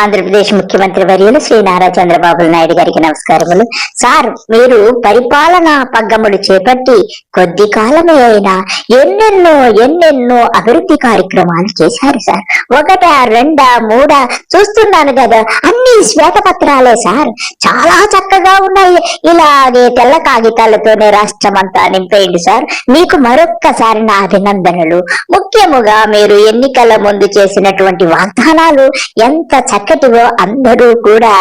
ఆంధ్రప్రదేశ్ ముఖ్యమంత్రి వర్యులు శ్రీ నారా చంద్రబాబు నాయుడు గారికి నమస్కారములు. సార్, మీరు పరిపాలన పగ్గములు చేపట్టి కొద్ది కాలమే అయినా ఎన్నెన్నో అభివృద్ధి కార్యక్రమాలు చేశారు సార్. ఒకటా రెండా మూడా చూస్తున్నాను కదా, అన్ని శ్వేతపత్రాలే సార్. చాలా చక్కగా ఉన్నాయి. ఇలాగే తెల్ల కాగితాలతోనే రాష్ట్రం అంతా నింపేయండి సార్. మీకు మరొక్కసారి నా అభినందనలు. ముఖ్యముగా మీరు ఎన్నికల ముందు చేసినటువంటి వాగ్దానాలు ఎంత చక్కటివో అందరూ కూడా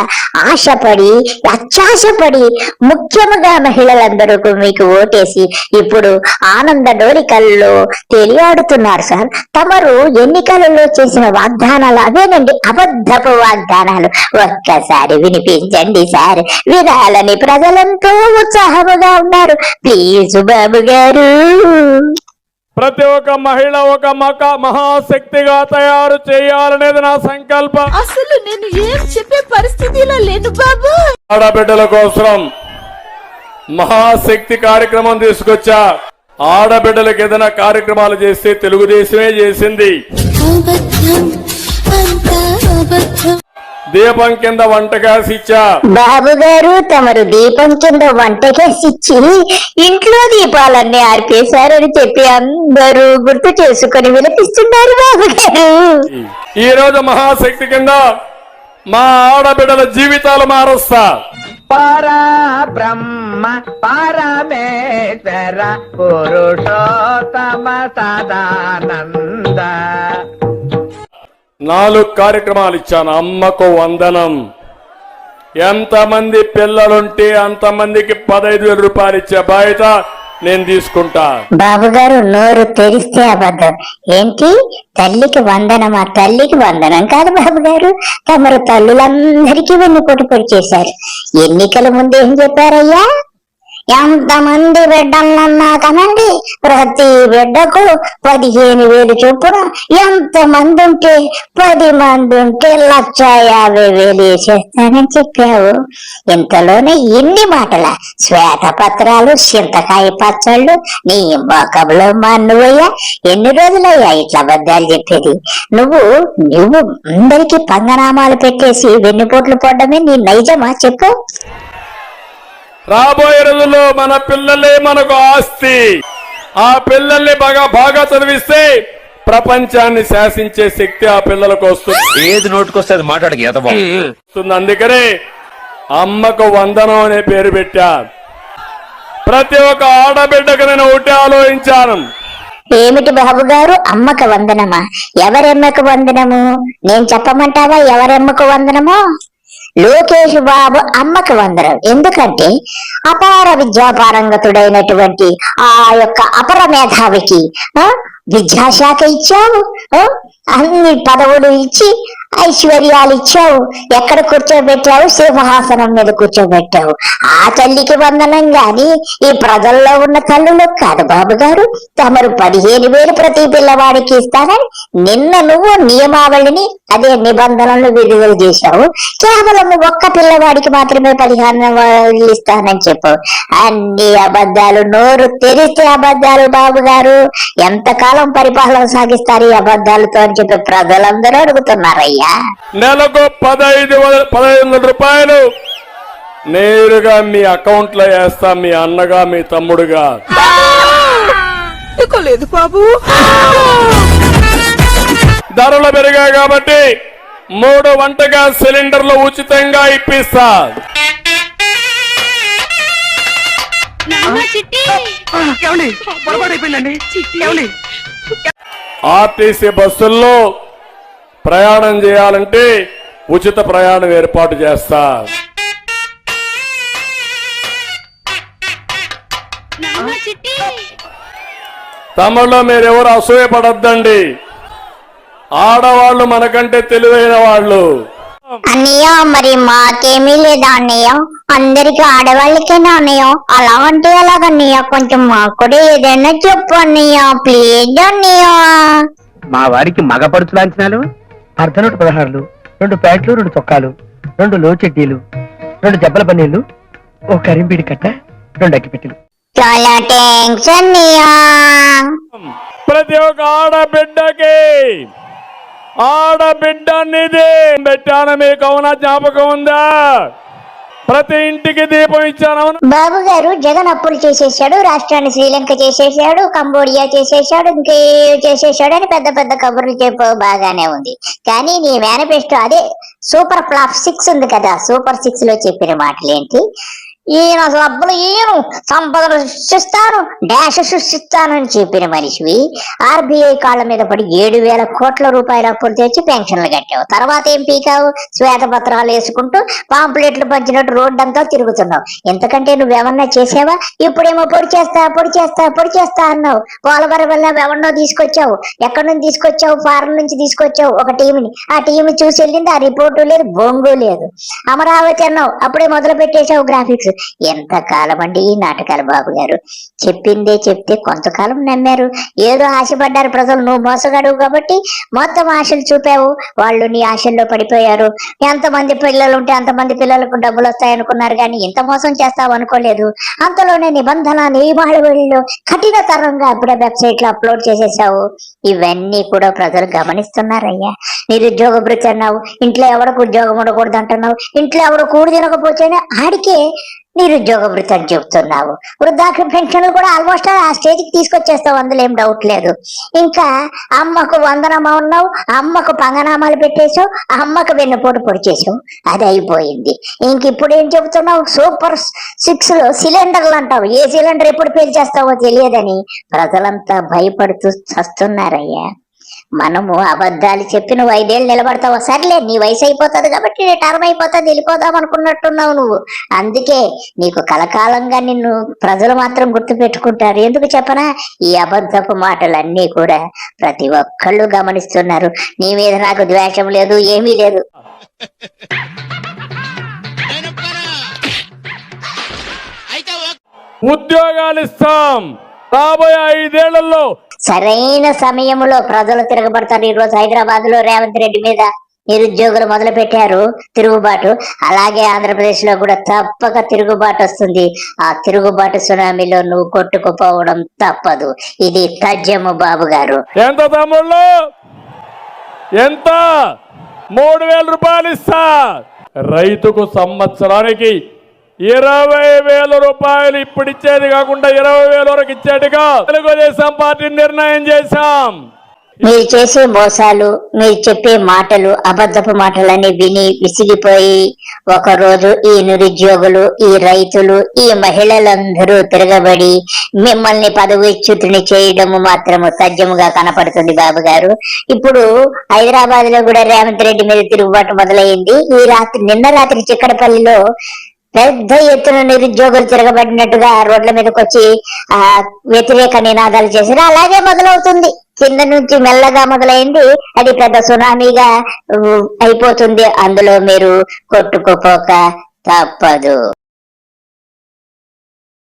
ఆశపడి అత్యాశపడి ముఖ్యముగా మహిళలందరూ మీకు ఓటేసి ఇప్పుడు ఆనంద డోలికల్లో తేలియాడుతున్నారు సార్. తమరు ఎన్నికలలో చేసిన వాగ్దానాలు అవేనండి, అబద్ధపు వాగ్దానాలు. ఒక్కసారి వినిపించండి సార్, వినాలని ప్రజలంతో ఉత్సాహముగా ఉన్నారు. ప్లీజ్ బాబు గారు. ప్రతి ఒక్క మహిళ ఒక మహాశక్తిగా తయారు చేయాలనేది నా సంకల్పం. అసలు నేను ఏం చెప్పే పరిస్థితిలో లేను బాబు. ఆడబిడ్డల కోసం మహాశక్తి కార్యక్రమం తీసుకొచ్చా. ఆడబిడ్డలకు ఏదైనా కార్యక్రమాలు చేస్తే తెలుగుదేశమే చేసింది. దీపం కింద వంట గ్యాస్ ఇచ్చా. బాబు గారు, తమరు దీపం కింద వంట గ్యాస్ ఇచ్చి ఇంట్లో దీపాలన్నీ ఆర్పేశారని చెప్పి అందరూ గుర్తు చేసుకుని వినిపిస్తున్నారు బాబు గారు. ఈ రోజు మహాశక్తి కింద మా ఆడబిడ్డల జీవితాలు మారుస్తా. పరబ్రహ్మ పరమేశ్వర పురుషోత్తమ సదానంద 4 కార్యక్రమాలు ఇచ్చాను. అమ్మకు వందనం. ఎంతమంది పిల్లలుంటే అంతమందికి 15,000 రూపాయలు ఇచ్చే బాధ్యత నేను తీసుకుంటా. బాబు గారు, నోరు తెరిస్తే అబద్ధం. ఏంటి తల్లికి వందనమా? తల్లికి వందనం కాదు బాబు గారు, తమరు తల్లులందరికీ వెన్నుపోటు పొడి చేశారు. ఎన్నికల ముందు ఏం చెప్పారయ్యా? ఎంతమంది బిడ్డలన్నా కనండి, ప్రతి బిడ్డకు 15,000 చొప్పున, ఎంతమంది ఉంటే 10 మంది ఉంటే 1,50,000 వేసేస్తానని చెప్పావు. ఇంతలోనే ఇన్ని మాటల శ్వేతపత్రాలు, చింతకాయ పచ్చళ్ళు నీ మొక్కలో మన్నువయ్యా. ఎన్ని రోజులయ్యా ఇట్లా అబద్ధాలు చెప్పేది? నువ్వు అందరికీ పంగనామాలు పెట్టేసి వెన్నుపోట్లు పోవడమే నీ నైజమా? చెప్పు. రాబోయే రోజుల్లో మన పిల్లలే మనకు ఆస్తి. ఆ పిల్లల్ని బాగా చదివిస్తే ప్రపంచాన్ని శాసించే శక్తి ఆ పిల్లలకు వస్తుంది. ఏది నోటుకొస్తే అది మాట్లాడక. అందుకనే అమ్మకు వందనం అనే పేరు పెట్టా. ప్రతి ఒక్క ఆడబిడ్డకు నేను ఒకటి ఆలోచించాను. ఏమిటి బాబు గారు, అమ్మకు వందనమా? ఎవరెమ్మకు వందనము? నేను చెప్పమంటావా ఎవరెమ్మకు వందనమో? లోకేష్ బాబు అమ్మకు వందనం. ఎందుకంటే అపార విద్యాపారంగతుడైనటువంటి ఆ యొక్క అపర మేధావికి విద్యాశాఖ ఇచ్చావు, అన్ని పదవులు ఇచ్చి ఐశ్వర్యాలు ఇచ్చావు. ఎక్కడ కూర్చోబెట్టావు? సింహాసనం మీద కూర్చోబెట్టావు. ఆ తల్లికి వందనం గాని ఈ ప్రజల్లో ఉన్న తల్లులకు కాదు బాబు గారు. తమరు 15,000 ప్రతి పిల్లవాడికి ఇస్తానని నిన్న నువ్వు నియమావళిని, అదే నిబంధనలు విడుదల చేశావు. కేవలం ఒక్క పిల్లవాడికి మాత్రమే 15,000 ఇస్తానని చెప్పావు. అన్ని అబద్ధాలు. నోరు తెరిస్తే అబద్ధాలు బాబు గారు. ఎంతకాలం పరిపాలన సాగిస్తారు ఈ అబద్ధాలతో అని చెప్పి ప్రజలందరూ అడుగుతున్నారయ్యా. నెలకు 15,000 రూపాయలు నేరుగా మీ అకౌంట్ లో వేస్తా. మీ అన్నగా, మీ తమ్ముడుగా. లేదు బాబు. ధరలు పెరిగాయి కాబట్టి 3 వంట గ్యాస్ సిలిండర్లు ఉచితంగా ఇప్పిస్తా. ఆర్టీసీ బస్సుల్లో ప్రయాణం చేయాలంటే ఉచిత ప్రయాణం ఏర్పాటు చేస్తా. తమలో మీరెవరు అసూయపడద్దండి. ఆడవాళ్లు మనకంటే తెలివైన వాళ్ళు. అన్నయ్య, మరి మాకేమీ లేదా అన్నయ్య? అందరికి ఆడవాళ్ళకేనా అన్నయ్య? అలా అంటే ఎలాగన్నయ్య? కొంచెం మాకు కూడా ఏదైనా చెప్పు అన్నయ్య, ప్లీజ్ అన్నయ్య. మా వారికి మగ పడుచు లాంఛనాలు 16 2 ప్యాంట్లు, 2 చొక్కాలు, 2 లో చెడ్డీలు, 2 జబ్బల పన్నీళ్లు, 1 కరింపీడి కట్ట, 2 అగ్గిపెట్టెలు. చాలా థ్యాంక్స్ అన్నయ్య. ప్రతి ఒక్క ఆడబిడ్డకి ఆడబిడ్డ నిధి పెట్టాను, మీకు అవునా? జ్ఞాపకం ఉందా? ప్రతి ఇంటికి దీపం ఇచ్చాను. బాబు గారు జగన్ అప్పులు చేసేసాడు, రాష్ట్రాన్ని శ్రీలంక చేసేసాడు, కంబోడియా చేసేసాడు, ఇంకే చేసేసాడు అని పెద్ద పెద్ద కబుర్లు చెప్పు, బాగానే ఉంది. కానీ నీ మేనిఫెస్టో అదే సూపర్ ఫ్లాప్ 6 ఉంది కదా, సూపర్ 6 లో చెప్పిన మాటలేంటి? ఈయన అబ్బులు ఈయను సంపదను సృష్టిస్తాను, డాష్ సృష్టిస్తాను అని చెప్పిన మనిషివి ఆర్బీఐ కాళ్ళ మీద పడి 7,000 కోట్ల రూపాయల అప్పులు తెచ్చి పెన్షన్లు కట్టావు. తర్వాత ఏం పీకావు? శ్వేతపత్రాలు వేసుకుంటూ పాంప్లెట్లు పంచినట్టు రోడ్డంతా తిరుగుతున్నావు. ఎంతకంటే నువ్వేమన్నా చేసావా? ఇప్పుడేమో పొడి చేస్తా అన్నావు. పోలవరం వల్ల ఎవరినో తీసుకొచ్చావు. ఎక్కడి నుంచి తీసుకొచ్చావు? ఫారెన్ నుంచి తీసుకొచ్చావు ఒక టీంని. ఆ టీం చూసి వెళ్ళింది, ఆ రిపోర్టు లేదు, బొంగు లేదు. అమరావతి అన్నావు, అప్పుడే మొదలు పెట్టేశావు గ్రాఫిక్స్. ఎంత కాలం అండి ఈ నాటకాలు బాబు గారు? చెప్పిందే చెప్తే కొంతకాలం నమ్మారు, ఏదో ఆశపడ్డారు ప్రజలు. నువ్వు మోసగాడు కాబట్టి మొత్తం ఆశలు చూపావు, వాళ్ళు నీ ఆశల్లో పడిపోయారు. ఎంతమంది పిల్లలు ఉంటే అంతమంది పిల్లలకు డబ్బులు వస్తాయనుకున్నారు, కానీ ఇంత మోసం చేస్తావు అనుకోలేదు. అంతలోనే నియమావళిలో కఠినతరంగా అప్పుడే వెబ్సైట్ లో అప్లోడ్ చేసేసావు. ఇవన్నీ కూడా ప్రజలు గమనిస్తున్నారయ్యా. నిరుద్యోగ భృతి అన్నావు, ఇంట్లో ఎవరికి ఉద్యోగం ఉండకూడదు అంటున్నావు. ఇంట్లో ఎవరు కూడి తినకపోతేనే ఆడికే నిరుద్యోగ భృతి అని చెప్తున్నావు. వృద్ధాప్య పెన్షన్లు కూడా ఆల్మోస్ట్ ఆ స్టేజ్కి తీసుకొచ్చేస్తావు, అందులో ఏం డౌట్ లేదు. ఇంకా అమ్మకు వందనమా ఉన్నావు, అమ్మకు పంగనామాలు పెట్టేసావు, అమ్మకు వెన్నుపోటు పొడి చేసావు, అది అయిపోయింది. ఇంక ఇప్పుడు ఏం చెబుతున్నావు? సూపర్ 6 లో సిలిండర్లు అంటావు. ఏ సిలిండర్ ఎప్పుడు పేల్చేస్తావో తెలియదని ప్రజలంతా భయపడుతూ చస్తున్నారయ్యా. మనము అబద్ధాలు చెప్పి నువ్వు 5 ఏళ్ళు నిలబడతావు. సర్లే, నీ వయసు అయిపోతుంది కాబట్టి నీ టర్మ్ అయిపోతుంది, వెళ్ళిపోదాం అనుకున్నట్టున్నావు నువ్వు. అందుకే నీకు కలకాలంగా నిన్ను ప్రజలు మాత్రం గుర్తు పెట్టుకుంటారు. ఎందుకు చెప్పనా? ఈ అబద్ధపు మాటలన్నీ కూడా ప్రతి ఒక్కళ్ళు గమనిస్తున్నారు. నీ మీద నాకు ద్వేషం లేదు, ఏమీ లేదు. ఉద్యోగాలు ఇస్తాం రాబోయే 5 ఏళ్లలో. సరైన సమయంలో ప్రజలు తిరగబడతారు. ఈ రోజు హైదరాబాద్ లో రేవంత్ రెడ్డి మీద నిరుద్యోగులు మొదలు పెట్టారు తిరుగుబాటు. అలాగే ఆంధ్రప్రదేశ్ లో కూడా తప్పక తిరుగుబాటు వస్తుంది. ఆ తిరుగుబాటు సునామీలో నువ్వు కొట్టుకుపోవడం తప్పదు. ఇది తథ్యము బాబు గారు. ఎంత తమ్ముళ్ళు? ఎంత? 3,000 రూపాయలు ఇస్తా. రైతుకు సంవత్సరానికి 20,000 రూపాయలు ఇప్పుడు ఇచ్చేది కాకుండా 20,000 వరకు ఇచ్చేట్టుగా తెలుగుదేశం పార్టీ నిర్ణయం చేశాం. మీరు చేసే మోసాలు, మీరు చెప్పే మాటలు, అబద్ధపు మాటలన్నీ విని విసిగిపోయి ఒకరోజు ఈ నిరుద్యోగులు, ఈ రైతులు, ఈ మహిళలందరూ తిరగబడి మిమ్మల్ని పదవిచ్యుతుని చేయడము మాత్రము తథ్యముగా కనపడుతుంది బాబు గారు. ఇప్పుడు హైదరాబాద్ లో కూడా రేవంత్ రెడ్డి మీద తిరుగుబాటు మొదలైంది. నిన్న రాత్రి చిక్కడపల్లిలో పెద్ద ఎత్తున నిరుద్యోగులు తిరగబడినట్టుగా రోడ్ల మీదకి వచ్చి వ్యతిరేక నినాదాలు చేశారు. అలాగే మొదలవుతుంది, కింద నుంచి మెల్లగా మొదలైంది, అది పెద్ద సునామీగా అయిపోతుంది. అందులో మీరు కొట్టుకుపోక తప్పదు.